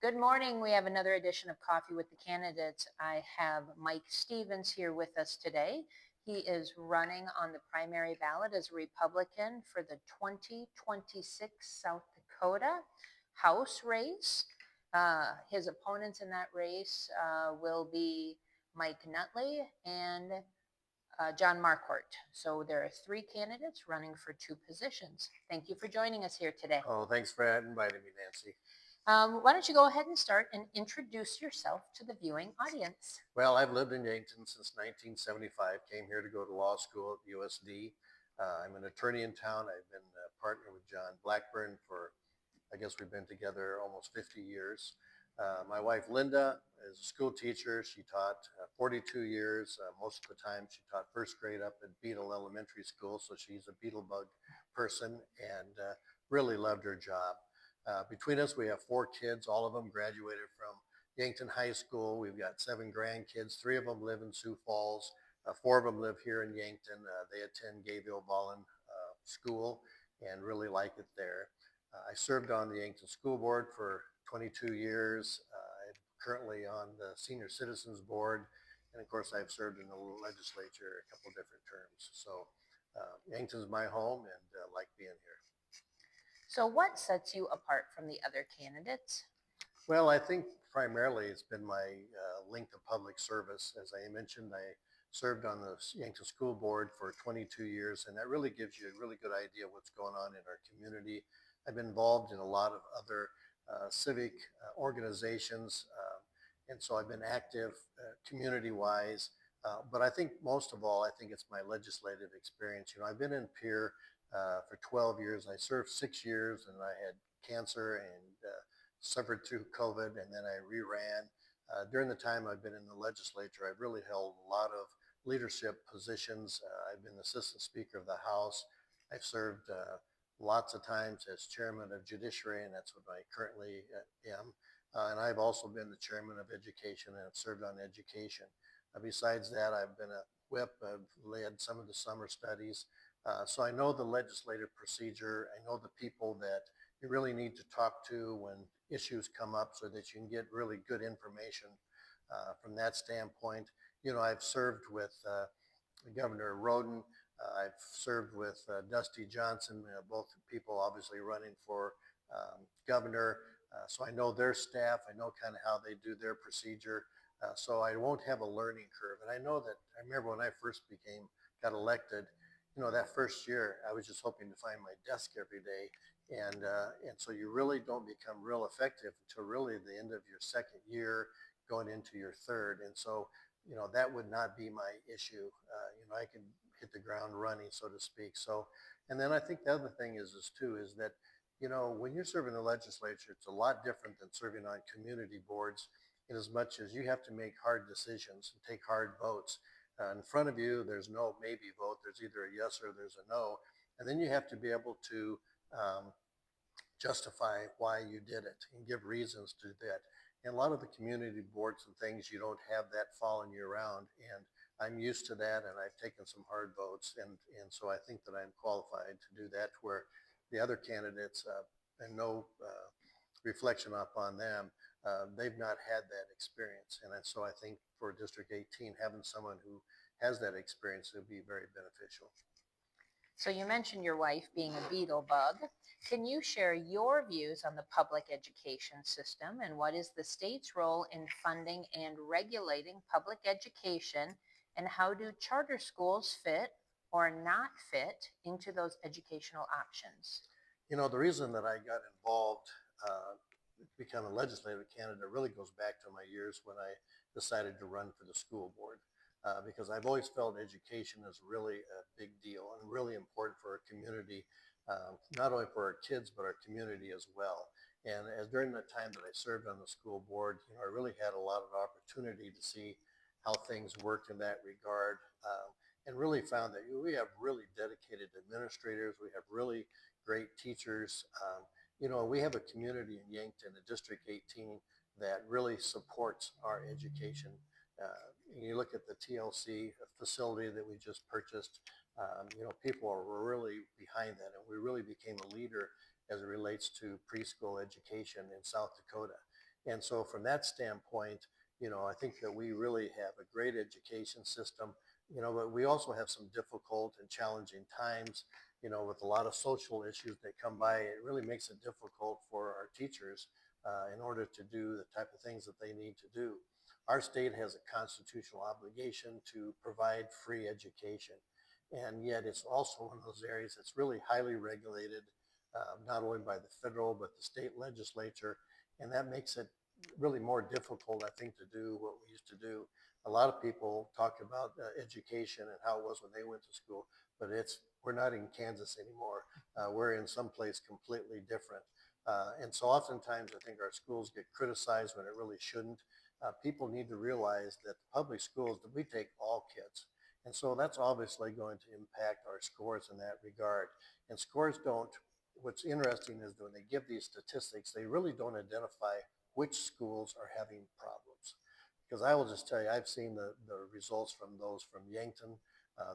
Good morning. We have another edition of Coffee with the Candidates. I have Mike Stevens here with us today. He is running on the primary ballot as a Republican for the 2026 South Dakota House race. His opponents in that race will be Mike Nutley and John Marquardt. So there are three candidates running for two positions. Thank you for joining us here today. Oh, thanks for inviting me, Nancy. Why don't you go ahead and start and introduce yourself to the viewing audience? Well, I've lived in Yankton since 1975, came here to go to law school at USD. I'm an attorney in town. I've been a partner with John Blackburn for, I guess we've been together almost 50 years. My wife, Linda, is a school teacher. She taught 42 years. Most of the time, she taught first grade up at Beetle Elementary School, so she's a Beetlebug person and really loved her job. Between us, we have four kids. All of them graduated from Yankton High School. We've got seven grandkids. Three of them live in Sioux Falls. Four of them live here in Yankton. They attend Gayville Ballin School and really like it there. I served on the Yankton School Board for 22 years. I'm currently on the Senior Citizens Board. And of course, I've served in the legislature a couple different terms. So Yankton's my home and like being here. So, what sets you apart from the other candidates? Well, I think primarily it's been my length of public service. As I mentioned, I served on the Yankton School Board for 22 years, and that really gives you a really good idea of what's going on in our community. I've been involved in a lot of other civic organizations, and so I've been active community-wise. But I think most of all, I think it's my legislative experience. You know, I've been in Pierre for 12 years. I served 6 years, and I had cancer and suffered through COVID, and then I reran. During the time I've been in the legislature, I've really held a lot of leadership positions. I've been Assistant Speaker of the House. I've served lots of times as Chairman of Judiciary, and that's what I currently am. And I've also been the Chairman of Education and have served on education. Besides that, I've been a whip. I've led some of the summer studies. So I know the legislative procedure. I know the people that you really need to talk to when issues come up so that you can get really good information from that standpoint. You know, I've served with Governor Roden. I've served with Dusty Johnson, both people obviously running for governor. So I know their staff. I know kind of how they do their procedure. So I won't have a learning curve. And I know that I remember when I first got elected, you know, that first year, I was just hoping to find my desk every day. And so you really don't become real effective until really the end of your second year, going into your third. And so, you know, that would not be my issue. You know, I could hit the ground running, so to speak. So, and then I think the other thing is too, is that, you know, when you're serving the legislature, it's a lot different than serving on community boards in as much as you have to make hard decisions and take hard votes. In front of you, there's no maybe vote. There's either a yes or there's a no. And then you have to be able to um, justify why you did it and give reasons to that. And a lot of the community boards and things, you don't have that following you around. And I'm used to that, and I've taken some hard votes. And so I think that I'm qualified to do that, where the other candidates, and no reflection upon them, they've not had that experience. And so I think for District 18, having someone who has that experience would be very beneficial. So, you mentioned your wife being a beetle bug. Can you share your views on the public education system and what is the state's role in funding and regulating public education, and how do charter schools fit or not fit into those educational options? You know, the reason that I got involved, uh, become a legislative candidate really goes back to my years when I decided to run for the school board. Because I've always felt education is really a big deal and really important for our community, not only for our kids, but our community as well. And as during the time that I served on the school board, you know, I really had a lot of opportunity to see how things worked in that regard. And really found that we have really dedicated administrators. We have really great teachers. You know, we have a community in Yankton, the District 18, that really supports our education. You look at the TLC facility that we just purchased, you know, people are really behind that, and we really became a leader as it relates to preschool education in South Dakota. And so from that standpoint, I think that we really have a great education system, but we also have some difficult and challenging times, with a lot of social issues that come by. It really makes it difficult for our teachers in order to do the type of things that they need to do. Our state has a constitutional obligation to provide free education. And yet it's also one of those areas that's really highly regulated, not only by the federal, but the state legislature. And that makes it really more difficult, I think, to do what we used to do. A lot of people talk about education and how it was when they went to school, but we're not in Kansas anymore. We're in some place completely different. And so oftentimes I think our schools get criticized when it really shouldn't. People need to realize that the public schools, that we take all kids. And so that's obviously going to impact our scores in that regard. And scores don't, what's interesting is that when they give these statistics, they really don't identify which schools are having problems. Because I will just tell you, I've seen the results from those from Yankton,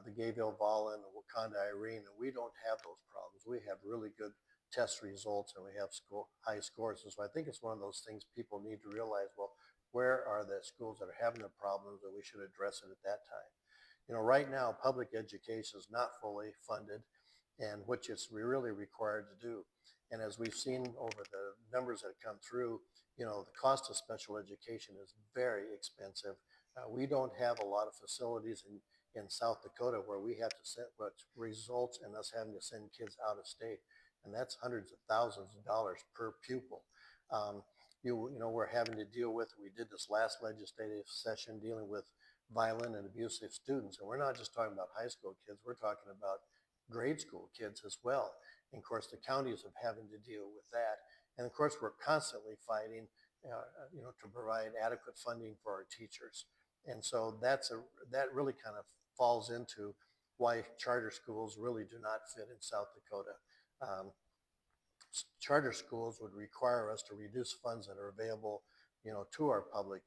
the Gayville Vollen, the Wakanda Irene, and we don't have those problems. We have really good test results and we have high scores. And so I think it's one of those things people need to realize, well, where are the schools that are having the problems, and we should address it at that time. Right now, public education is not fully funded, and which is really required to do. And as we've seen over the numbers that have come through, the cost of special education is very expensive. We don't have a lot of facilities in South Dakota where we have to send, what results in us having to send kids out of state. And that's hundreds of thousands of dollars per pupil. Um, we're having to deal with, we did this last legislative session dealing with violent and abusive students. And we're not just talking about high school kids, we're talking about grade school kids as well. And of course, the counties are having to deal with that. And of course, we're constantly fighting, to provide adequate funding for our teachers. And so that really kind of falls into why charter schools really do not fit in South Dakota. Um, Charter schools would require us to reduce funds that are available, to our public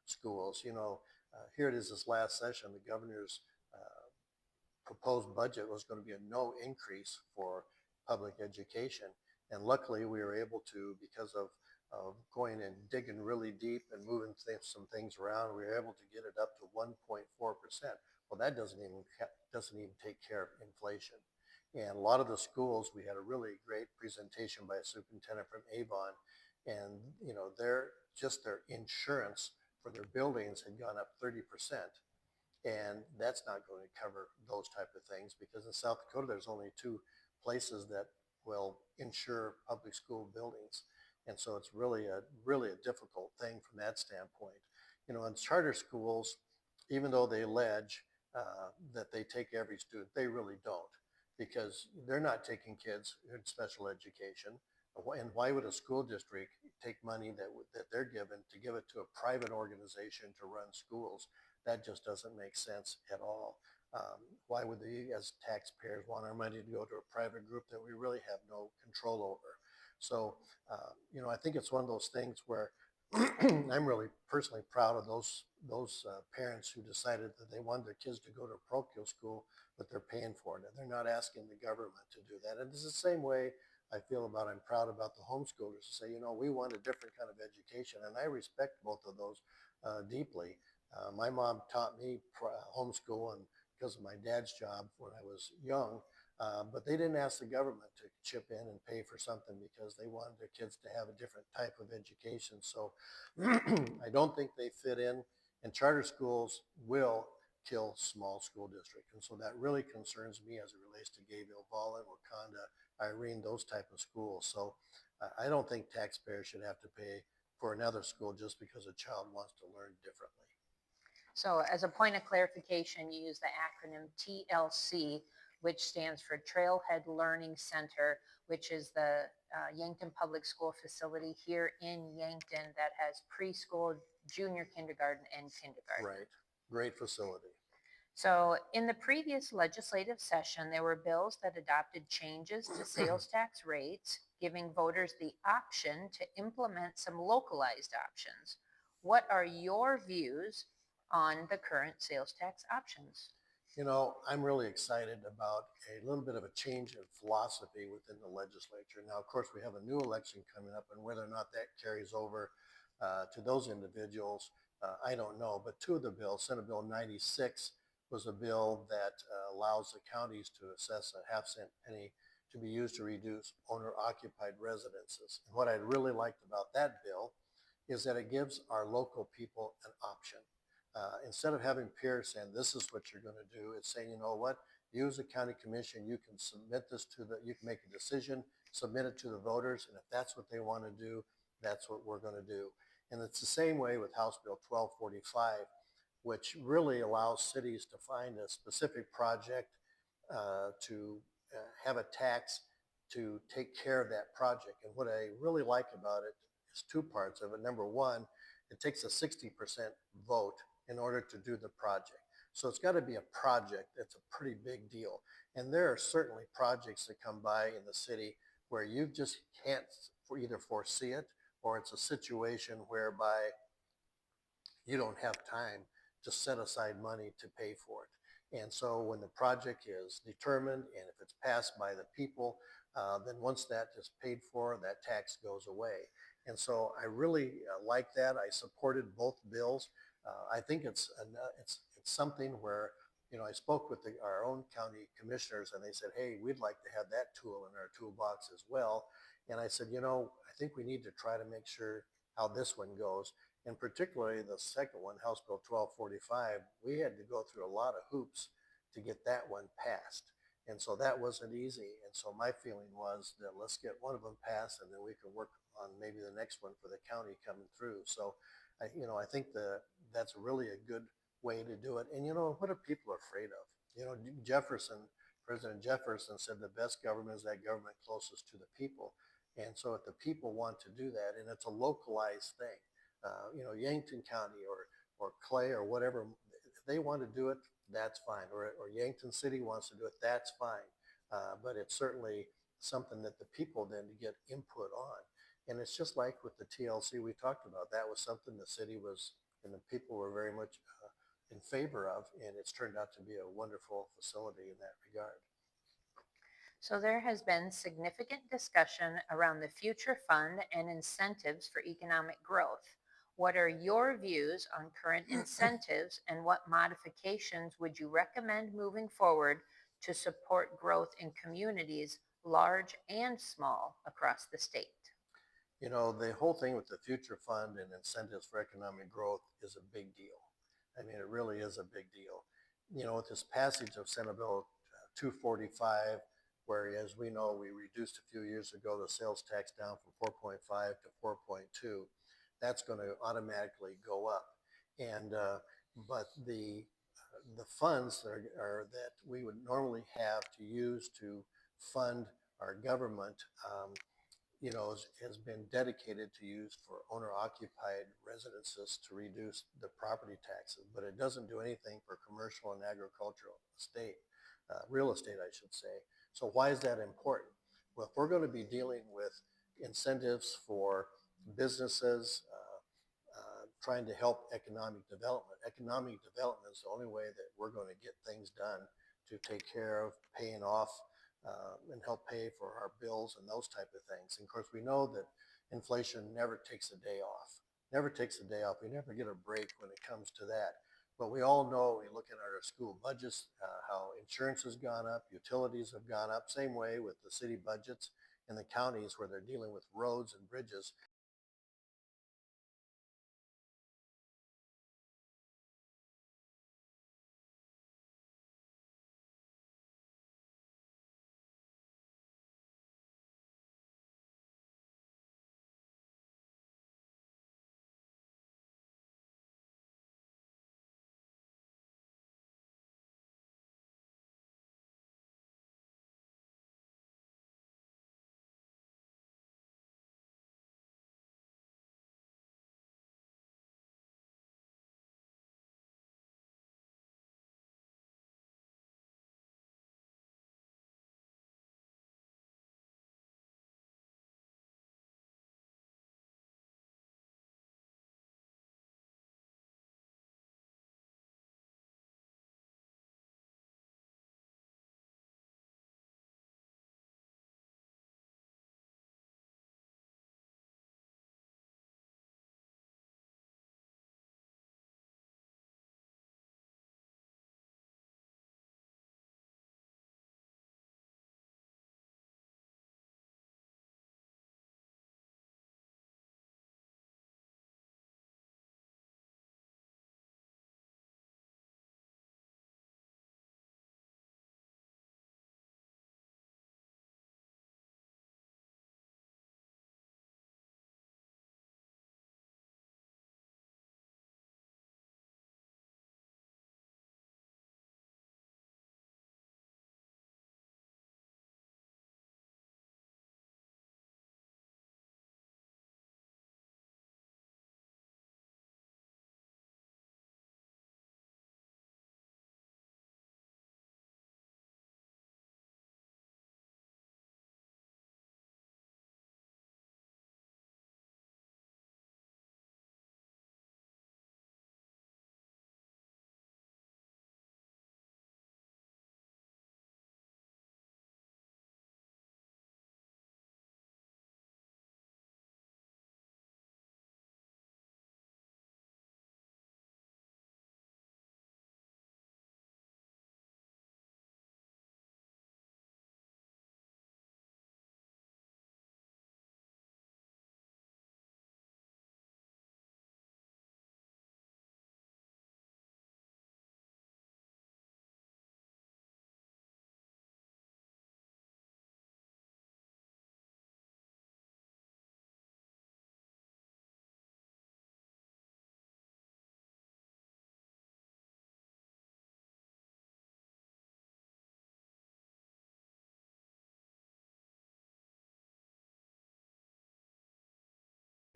schools. Here it is this last session, the governor's proposed budget was going to be a no increase for public education. And luckily we were able to, because of going and digging really deep and moving some things around, we were able to get it up to 1.4%. Well, that doesn't even take care of inflation. And a lot of the schools, we had a really great presentation by a superintendent from Avon, and their insurance for their buildings had gone up 30%. And that's not going to cover those type of things, because in South Dakota, there's only two places that will insure public school buildings. And so it's really a difficult thing from that standpoint. In charter schools, even though they allege that they take every student, they really don't, because they're not taking kids in special education. And why would a school district take money that they're given to give it to a private organization to run schools? That just doesn't make sense at all. Why would they, as taxpayers, want our money to go to a private group that we really have no control over? So, I think it's one of those things where I'm really personally proud of those parents who decided that they wanted their kids to go to a parochial school, but they're paying for it, and they're not asking the government to do that. And it's the same way I'm proud about the homeschoolers to say, we want a different kind of education, and I respect both of those deeply. My mom taught me homeschool, and because of my dad's job when I was young, but they didn't ask the government to chip in and pay for something because they wanted their kids to have a different type of education. So I don't think they fit in, and charter schools will kill small school districts. And so that really concerns me as it relates to Gayville, Vollen, Wakanda, Irene, those type of schools. So I don't think taxpayers should have to pay for another school just because a child wants to learn differently. So as a point of clarification, you use the acronym TLC, which stands for Trailhead Learning Center, which is the Yankton Public School facility here in Yankton that has preschool, junior kindergarten, and kindergarten. Right. Great facility. So in the previous legislative session, there were bills that adopted changes to sales tax rates, giving voters the option to implement some localized options. What are your views on the current sales tax options? I'm really excited about a little bit of a change in philosophy within the legislature. Now, of course, we have a new election coming up, and whether or not that carries over, to those individuals, I don't know. But two of the bills, Senate Bill 96 was a bill that allows the counties to assess a half-cent penny to be used to reduce owner-occupied residences. And what I really liked about that bill is that it gives our local people an option. Instead of having peers saying, this is what you're going to do, it's saying, you know what, you as a county commission, you can submit this to you can make a decision, submit it to the voters, and if that's what they want to do, that's what we're going to do. And it's the same way with House Bill 1245, which really allows cities to find a specific project to have a tax to take care of that project. And what I really like about it is two parts of it. Number one, it takes a 60% vote in order to do the project. So it's got to be a project that's a pretty big deal. And there are certainly projects that come by in the city where you just can't either foresee it, or it's a situation whereby you don't have time to set aside money to pay for it. And so when the project is determined and if it's passed by the people, then once that is paid for, that tax goes away. And so I really like that. I supported both bills. I think it's something where, you know, I spoke with our own county commissioners and they said, hey, we'd like to have that tool in our toolbox as well. And I said, you know, I think we need to try to make sure how this one goes. And particularly the second one, House Bill 1245, we had to go through a lot of hoops to get that one passed. And so that wasn't easy. And so my feeling was that let's get one of them passed and then we can work on maybe the next one for the county coming through. So, I think that's really a good way to do it. And, you know, what are people afraid of? You know, President Jefferson said the best government is that government closest to the people. And so if the people want to do that, and it's a localized thing, Yankton County or Clay or whatever, if they want to do it, that's fine. Or Yankton City wants to do it, that's fine. But it's certainly something that the people then get input on. And it's just like with the TLC we talked about. That was something the city was, and the people were very much in favor of, and it's turned out to be a wonderful facility in that regard. So there has been significant discussion around the future fund and incentives for economic growth. What are your views on current incentives and what modifications would you recommend moving forward to support growth in communities, large and small, across the state? You know, the whole thing with the future fund and incentives for economic growth is a big deal. I mean, it really is a big deal. You know, with this passage of Senate Bill 245, where, as we know, we reduced a few years ago the sales tax down from 4.5 to 4.2, that's going to automatically go up. And but the funds that we would normally have to use to fund our government, has been dedicated to use for owner-occupied residences to reduce the property taxes, but it doesn't do anything for commercial and agricultural real estate, I should say. So why is that important? Well, if we're going to be dealing with incentives for businesses, trying to help economic development is the only way that we're going to get things done to take care of paying off and help pay for our bills and those type of things. And of course, we know that inflation never takes a day off. Never takes a day off. We never get a break when it comes to that. But we all know, we look at our school budgets, how insurance has gone up, utilities have gone up. Same way with the city budgets and the counties where they're dealing with roads and bridges.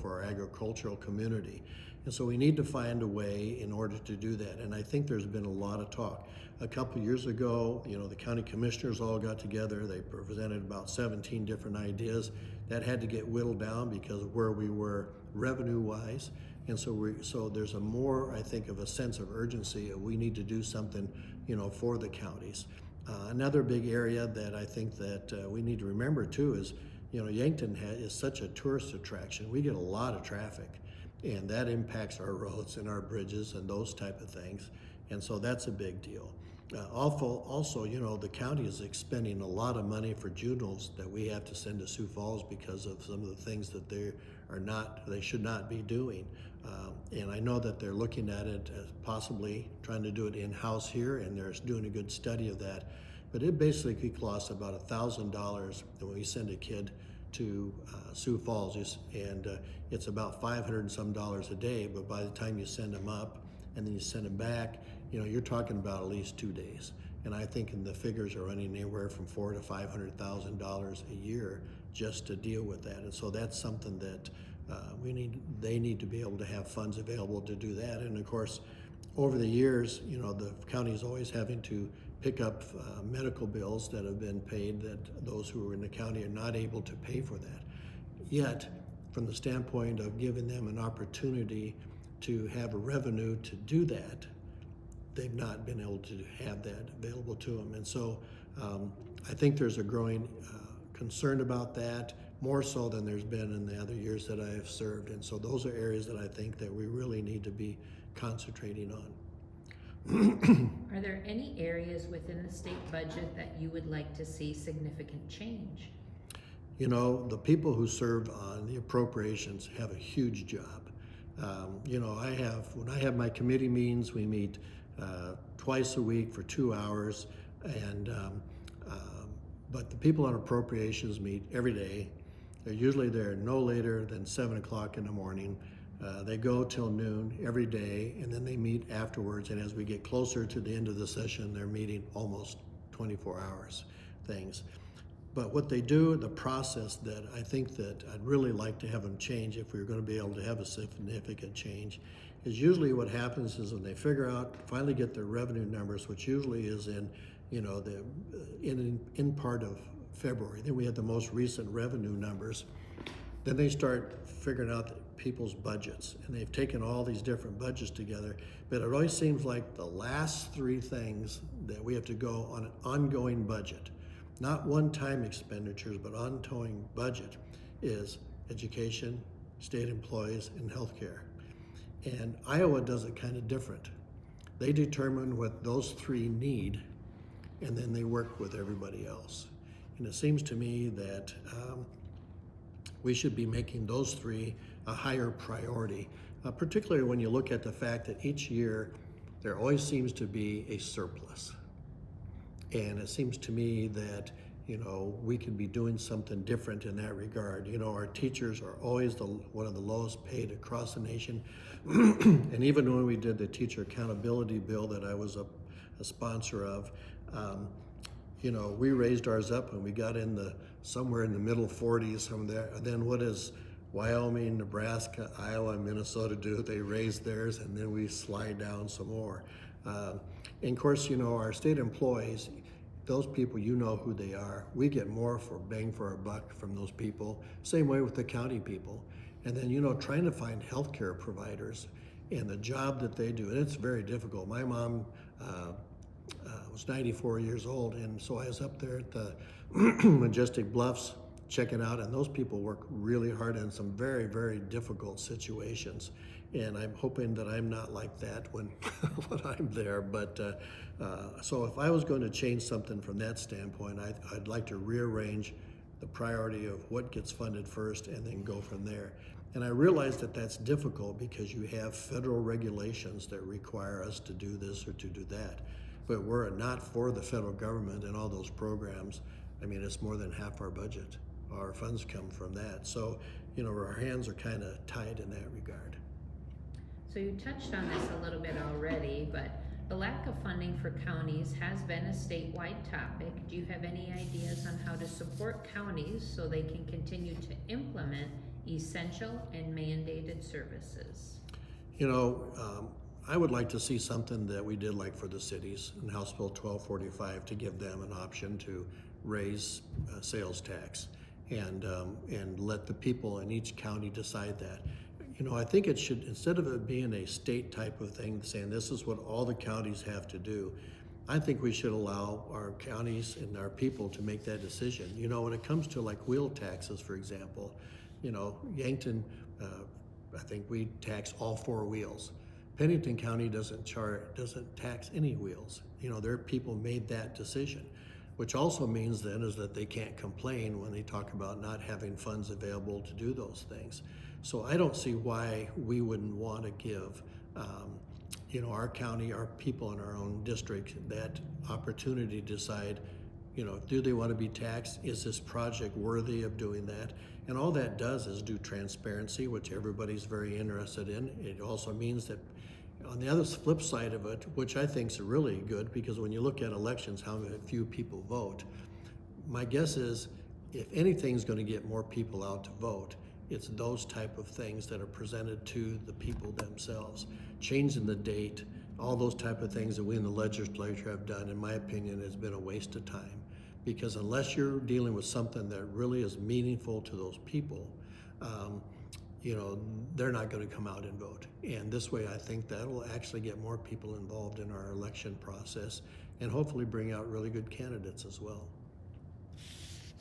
for our agricultural community. And so we need to find a way in order to do that. And I think there's been a lot of talk. A couple years ago, the county commissioners all got together. They presented about 17 different ideas that had to get whittled down because of where we were revenue-wise. And so there's a more, I think, of a sense of urgency of we need to do something, for the counties. Another big area that I think that we need to remember too is, Yankton is such a tourist attraction. We get a lot of traffic, and that impacts our roads and our bridges and those type of things. And so that's a big deal. Also, the county is expending a lot of money for juveniles that we have to send to Sioux Falls because of some of the things that they should not be doing. And I know that they're looking at it as possibly trying to do it in-house here, and they're doing a good study of that. But it basically costs about $1,000 when we send a kid to Sioux Falls, and it's about $500 and some a day. But by the time you send them up and then you send them back, you're talking about at least 2 days. And I think the figures are running anywhere from $400,000 to $500,000 a year just to deal with that. And so that's something that they need to be able to have funds available to do that. And of course, over the years, the county is always having to pick up medical bills that have been paid that those who are in the county are not able to pay for that. Yet, from the standpoint of giving them an opportunity to have a revenue to do that, they've not been able to have that available to them. And so I think there's a growing concern about that, more so than there's been in the other years that I have served. And so those are areas that I think that we really need to be concentrating on. Are there any areas within the state budget that you would like to see significant change? The people who serve on the appropriations have a huge job. When I have my committee meetings, we meet twice a week for 2 hours, and but the people on appropriations meet every day. They're usually there no later than 7 o'clock in the morning. They go till noon every day, and then they meet afterwards. And as we get closer to the end of the session, they're meeting almost 24 hours things. But what they do, the process that I think that I'd really like to have them change, if we were going to be able to have a significant change, is usually what happens is when they finally get their revenue numbers, which usually is in part of February. Then we have the most recent revenue numbers. Then they start figuring out people's budgets, and they've taken all these different budgets together. But it always seems like the last three things that we have to go on an ongoing budget, not one-time expenditures, but ongoing budget, is education, state employees, and healthcare. And Iowa does it kind of different. They determine what those three need, and then they work with everybody else. And it seems to me that we should be making those three a higher priority, particularly when you look at the fact that each year there always seems to be a surplus. And it seems to me that we could be doing something different in that regard. Our teachers are always one of the lowest paid across the nation. And even when we did the teacher accountability bill that I was a sponsor of, we raised ours up and we got somewhere in the middle 40s from there. And then what does Wyoming, Nebraska, Iowa, and Minnesota do? They raise theirs, and then we slide down some more. And of course, our state employees, those people, who they are. We get more for bang for our buck from those people. Same way with the county people. And then, trying to find healthcare providers and the job that they do. And it's very difficult. My mom was 94 years old, and so I was up there at the Majestic Bluffs checking out, and those people work really hard in some very, very difficult situations. And I'm hoping that I'm not like that when I'm there. But so if I was going to change something from that standpoint, I'd like to rearrange the priority of what gets funded first and then go from there. And I realize that that's difficult because you have federal regulations that require us to do this or to do that. But were it not for the federal government and all those programs, it's more than half our budget. Our funds come from that. So, our hands are kind of tied in that regard. So you touched on this a little bit already, but the lack of funding for counties has been a statewide topic. Do you have any ideas on how to support counties so they can continue to implement essential and mandated services. You know, I would like to see something that we did like for the cities in House Bill 1245 to give them an option to raise sales tax and let the people in each county decide that. You know, I think it should, instead of it being a state type of thing saying this is what all the counties have to do, I think we should allow our counties and our people to make that decision. You know, when it comes to like wheel taxes, for example, you know, Yankton, I think we tax all 4 wheels. Pennington County doesn't tax any wheels. You know, their people made that decision, which also means then is that they can't complain when they talk about not having funds available to do those things. So I don't see why we wouldn't want to give, you know, our county, our people in our own district that opportunity to decide, you know, do they want to be taxed? Is this project worthy of doing that? And all that does is do transparency, which everybody's very interested in. It also means that on the other flip side of it, which I think is really good, because when you look at elections, how few people vote, my guess is if anything's going to get more people out to vote, it's those type of things that are presented to the people themselves. Changing the date, all those type of things that we in the legislature have done, in my opinion, has been a waste of time. Because unless you're dealing with something that really is meaningful to those people, you know, they're not going to come out and vote. And this way, I think that'll actually get more people involved in our election process and hopefully bring out really good candidates as well.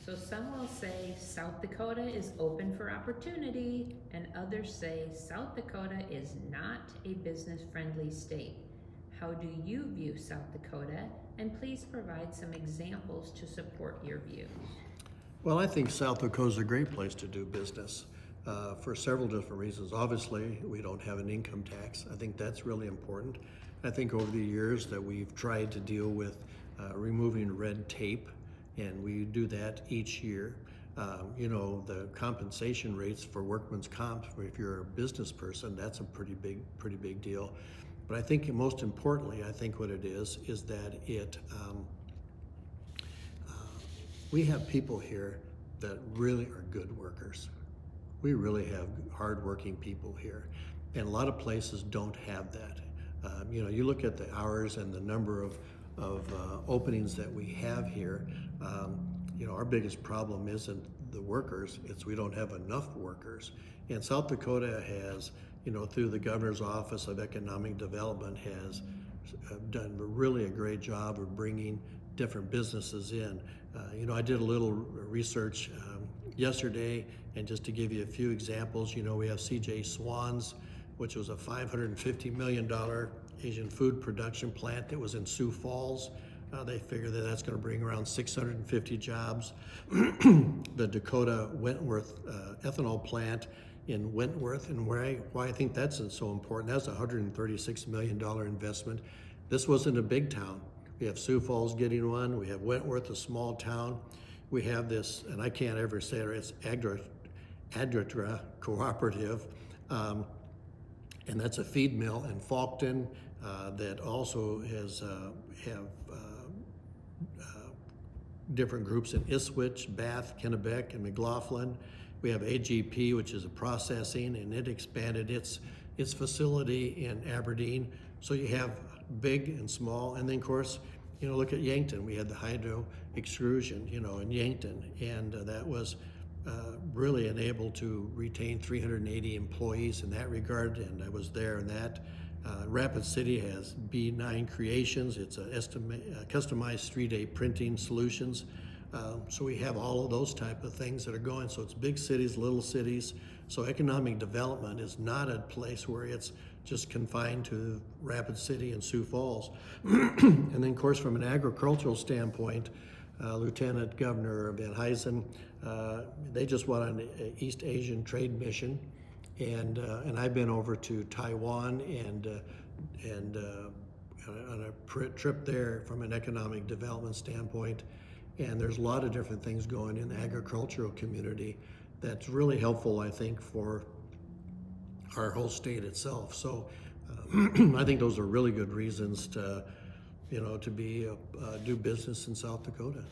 So some will say South Dakota is open for opportunity, and others say South Dakota is not a business-friendly state. How do you view South Dakota? And please provide some examples to support your views. Well, I think South Dakota is a great place to do business for several different reasons. Obviously, we don't have an income tax. I think that's really important. I think over the years that we've tried to deal with removing red tape, and we do that each year. You know, the compensation rates for workman's comp, if you're a business person, that's a pretty big deal. But I think most importantly, I think what it is that we have people here that really are good workers. We really have hardworking people here. And a lot of places don't have that. You know, you look at the hours and the number of openings that we have here. You know, our biggest problem isn't the workers, it's we don't have enough workers. And South Dakota has, you know, through the Governor's Office of Economic Development, has done really a great job of bringing different businesses in. You know, I did a little research yesterday, and just to give you a few examples, you know, we have CJ Swans, which was a $550 million Asian food production plant that was in Sioux Falls. They figure that that's going to bring around 650 jobs. The Dakota Wentworth ethanol plant in Wentworth, and why I think that's so important, that's a $136 million investment. This wasn't a big town. We have Sioux Falls getting one, we have Wentworth, a small town. We have this, and I can't ever say it, it's Adra Cooperative, and that's a feed mill in Faulkton that also has different groups in Ipswich, Bath, Kennebec, and McLaughlin. We have AGP, which is a processing, and it expanded its facility in Aberdeen. So you have big and small, and then of course, you know, look at Yankton. We had the hydro extrusion, you know, in Yankton, and that was really enabled to retain 380 employees in that regard, and I was there in that. Rapid City has B9 Creations. It's a customized 3D printing solutions. So we have all of those type of things that are going. So it's big cities, little cities. So economic development is not a place where it's just confined to Rapid City and Sioux Falls. And then of course, from an agricultural standpoint, Lieutenant Governor Van Huysen, they just went on an East Asian trade mission. And I've been over to Taiwan and on a trip there from an economic development standpoint. And there's a lot of different things going in the agricultural community that's really helpful, I think, for our whole state itself. So I think those are really good reasons to, you know, to be do business in South Dakota.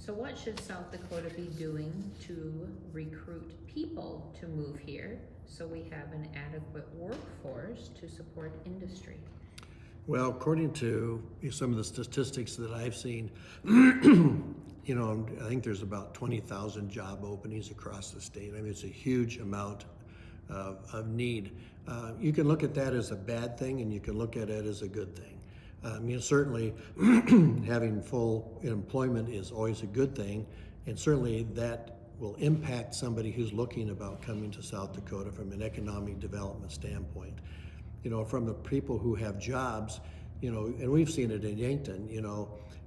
So what should South Dakota be doing to recruit people to move here so we have an adequate workforce to support industry? Well, according to some of the statistics that I've seen, I think there's about 20,000 job openings across the state. I mean, it's a huge amount of need. You can look at that as a bad thing, and you can look at it as a good thing. Certainly having full employment is always a good thing, and certainly that will impact somebody who's looking about coming to South Dakota from an economic development standpoint. From the people who have jobs, and we've seen it in Yankton,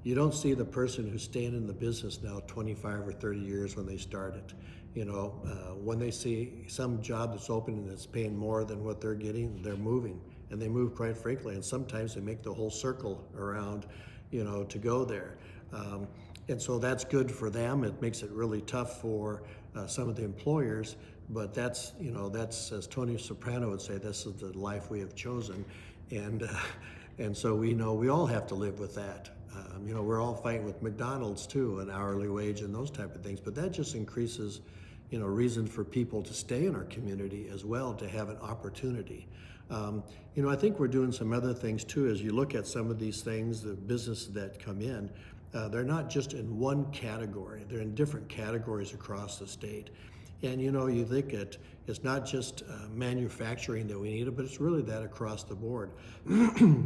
you don't see the person who's staying in the business now 25 or 30 years when they started. When they see some job that's open and that's paying more than what they're getting, they're moving. And they move quite frankly, and sometimes they make the whole circle around, to go there. And so that's good for them. It makes it really tough for some of the employers, but that's, as Tony Soprano would say, this is the life we have chosen. And so we know we all have to live with that. We're all fighting with McDonald's too, an hourly wage and those type of things, but that just increases, reason for people to stay in our community as well, to have an opportunity. I think we're doing some other things too. As you look at some of these things, the businesses that come in, they're not just in one category, they're in different categories across the state. And you think it's not just manufacturing that we need, but it's really that across the board.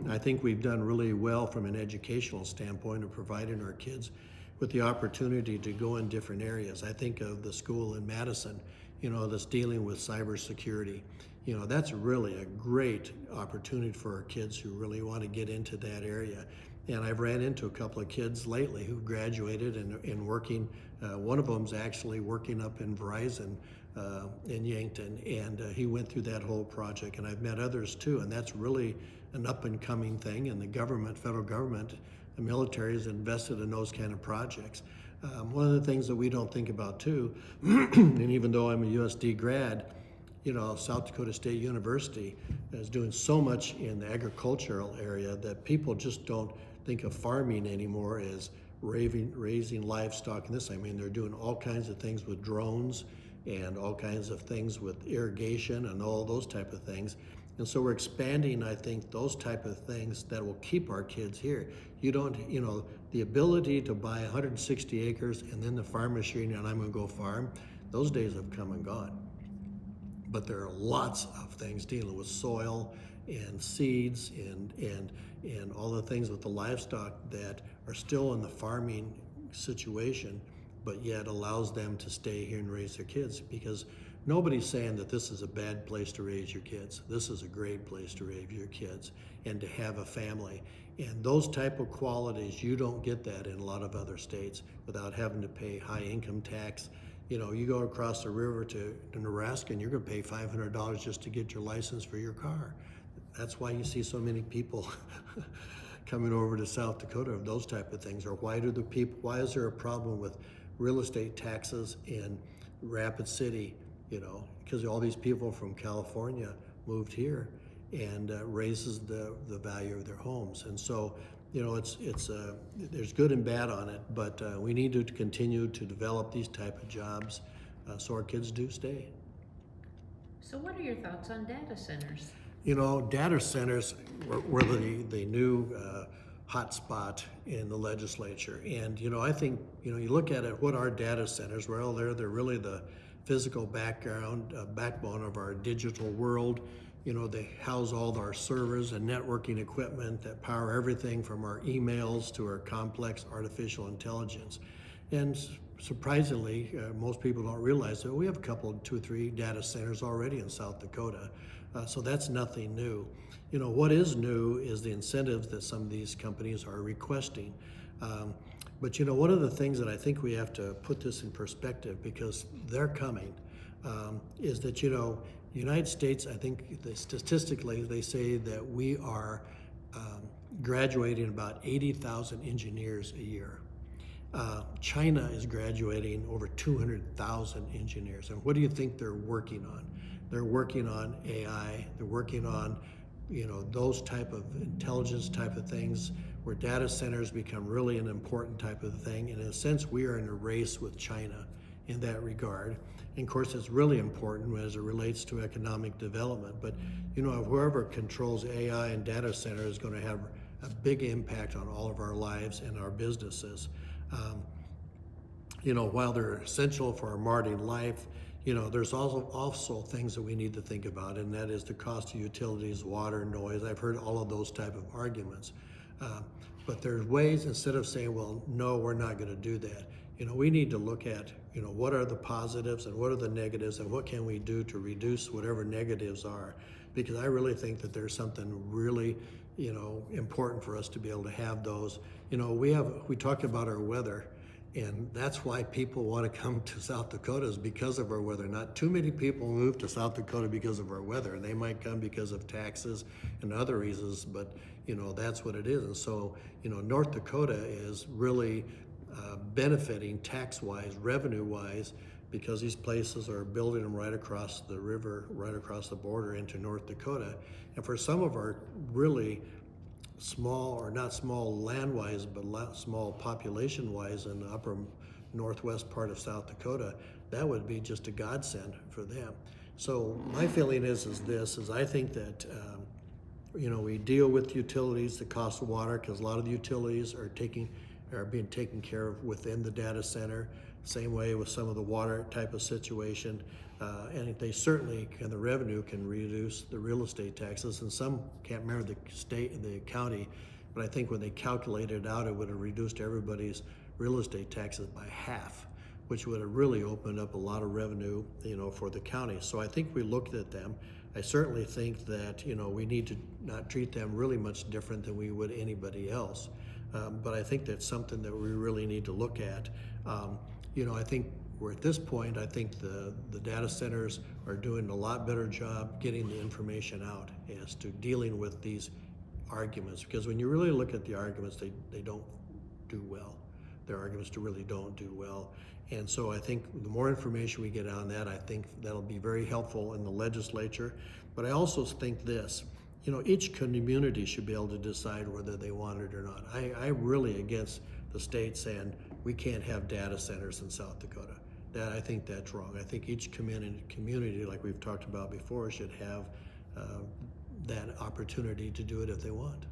I think we've done really well from an educational standpoint of providing our kids with the opportunity to go in different areas. I think of the school in Madison, that's dealing with cybersecurity. That's really a great opportunity for our kids who really want to get into that area. And I've ran into a couple of kids lately who graduated and working. One of them's actually working up in Verizon in Yankton, and he went through that whole project. And I've met others too, and that's really an up and coming thing. And the government, federal government, the military has invested in those kind of projects. One of the things that we don't think about too, and even though I'm a USD grad, South Dakota State University is doing so much in the agricultural area that people just don't think of farming anymore as raising livestock and this. I mean, they're doing all kinds of things with drones and all kinds of things with irrigation and all those type of things. And so we're expanding, I think, those type of things that will keep our kids here. You don't, the ability to buy 160 acres and then the farm machinery and I'm gonna go farm, those days have come and gone. But there are lots of things dealing with soil and seeds and all the things with the livestock that are still in the farming situation, but yet allows them to stay here and raise their kids, because nobody's saying that this is a bad place to raise your kids. This is a great place to raise your kids and to have a family. And those type of qualities, you don't get that in a lot of other states without having to pay high income tax. You go across the river to Nebraska and you're gonna pay $500 just to get your license for your car. That's why you see so many people coming over to South Dakota of those type of things. Or why is there a problem with real estate taxes in Rapid City? Because all these people from California moved here, and raises the value of their homes. And so, there's good and bad on it, but we need to continue to develop these type of jobs so our kids do stay. So what are your thoughts on data centers? Data centers were the new hot spot in the legislature. And, I think, you look at it, what are data centers? Well, they're really the physical backbone of our digital world. They house all of our servers and networking equipment that power everything from our emails to our complex artificial intelligence. And surprisingly, most people don't realize that we have a couple, 2 or 3 data centers already in South Dakota. So that's nothing new. What is new is the incentives that some of these companies are requesting. But one of the things that I think we have to put this in perspective, because they're coming, is that, United States, I think statistically, they say that we are graduating about 80,000 engineers a year. China is graduating over 200,000 engineers. And what do you think they're working on? They're working on AI, they're working on those type of intelligence type of things, where data centers become really an important type of thing. And in a sense, we are in a race with China in that regard. And of course, it's really important as it relates to economic development. But whoever controls AI and data center is going to have a big impact on all of our lives and our businesses. While they're essential for our modern life, there's also things that we need to think about, and that is the cost of utilities, water, noise. I've heard all of those type of arguments. But there's ways, instead of saying, well, no, we're not going to do that, we need to look at, what are the positives and what are the negatives, and what can we do to reduce whatever negatives are. Because I really think that there's something really, important for us to be able to have those. We talked about our weather. And that's why people want to come to South Dakota, is because of our weather. Not too many people move to South Dakota because of our weather. They might come because of taxes and other reasons, but that's what it is. And so, North Dakota is really benefiting tax-wise, revenue-wise, because these places are building them right across the river, right across the border into North Dakota. And for some of our really small, or not small land-wise, but small population-wise in the upper northwest part of South Dakota, that would be just a godsend for them. So my feeling is I think that we deal with utilities, the cost of water, because a lot of the utilities are being taken care of within the data center. Same way with some of the water type of situation. And they certainly the revenue can reduce the real estate taxes. And some, can't remember the county, but I think when they calculated it out, it would have reduced everybody's real estate taxes by half, which would have really opened up a lot of revenue, for the county. So I think we looked at them. I certainly think that, we need to not treat them really much different than we would anybody else. But I think that's something that we really need to look at. I think we're at this point, I think the data centers are doing a lot better job getting the information out as to dealing with these arguments. Because when you really look at the arguments, they don't do well. Their arguments really don't do well. And so I think the more information we get on that, I think that'll be very helpful in the legislature. But I also think this, each community should be able to decide whether they want it or not. I'm really against the state saying we can't have data centers in South Dakota. I think that's wrong. I think each community, like we've talked about before, should have that opportunity to do it if they want.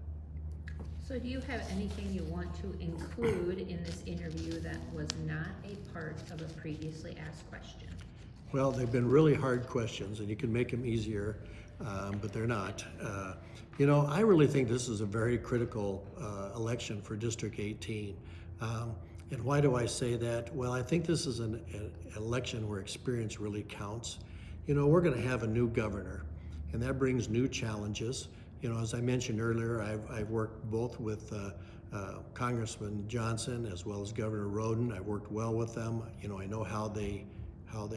So do you have anything you want to include in this interview that was not a part of a previously asked question? Well, they've been really hard questions, and you can make them easier, but they're not. I really think this is a very critical election for District 18. And why do I say that? Well, I think this is an election where experience really counts. We're going to have a new governor, and that brings new challenges. As I mentioned earlier, I've worked both with Congressman Johnson as well as Governor Roden. I've worked well with them. I know how they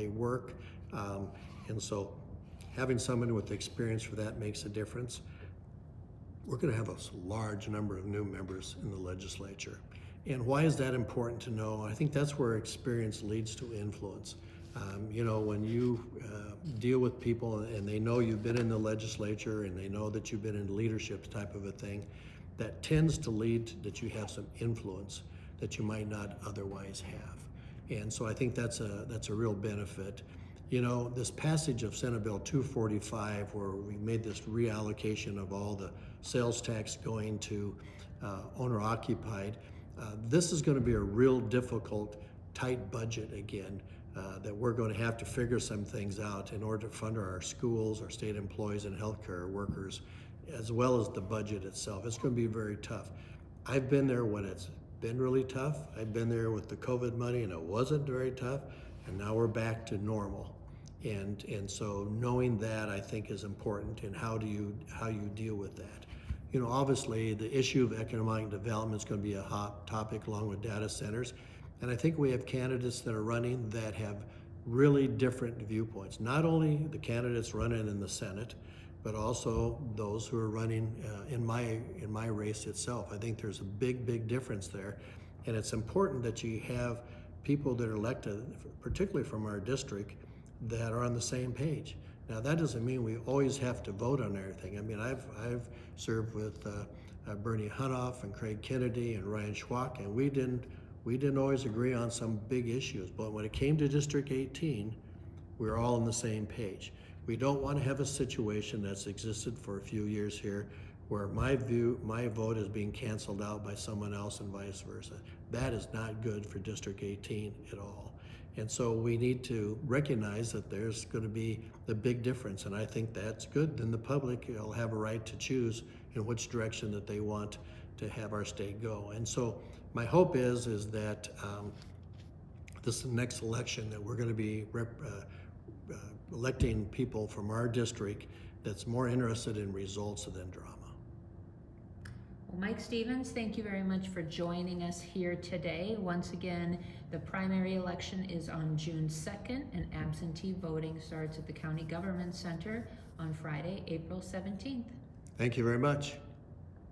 work. And so having someone with experience for that makes a difference. We're going to have a large number of new members in the legislature. And why is that important to know? I think that's where experience leads to influence. When you deal with people and they know you've been in the legislature and they know that you've been in leadership type of a thing, that tends to lead that you have some influence that you might not otherwise have. And so I think that's a real benefit. This passage of Senate Bill 245, where we made this reallocation of all the sales tax going to owner-occupied, this is going to be a real difficult, tight budget again, that we're going to have to figure some things out in order to fund our schools, our state employees, and healthcare workers, as well as the budget itself. It's going to be very tough. I've been there when it's been really tough. I've been there with the COVID money and it wasn't very tough, and now we're back to normal. And so knowing that, I think, is important, and how you deal with that. Obviously the issue of economic development is going to be a hot topic along with data centers. And I think we have candidates that are running that have really different viewpoints. Not only the candidates running in the Senate, but also those who are running in my race itself. I think there's a big difference there. And it's important that you have people that are elected, particularly from our district, that are on the same page. Now, that doesn't mean we always have to vote on everything. I mean, I've served with Bernie Hunoff and Craig Kennedy and Ryan Schwach, and we didn't always agree on some big issues. But when it came to District 18, we were all on the same page. We don't want to have a situation that's existed for a few years here where my vote is being canceled out by someone else and vice versa. That is not good for District 18 at all. And so we need to recognize that there's going to be the big difference, and I think that's good. Then the public will have a right to choose in which direction that they want to have our state go. And so my hope is that this next election that we're going to be electing people from our district that's more interested in results than drama. Well, Mike Stevens, thank you very much for joining us here today. Once again, the primary election is on June 2nd, and absentee voting starts at the County Government Center on Friday, April 17th. Thank you very much.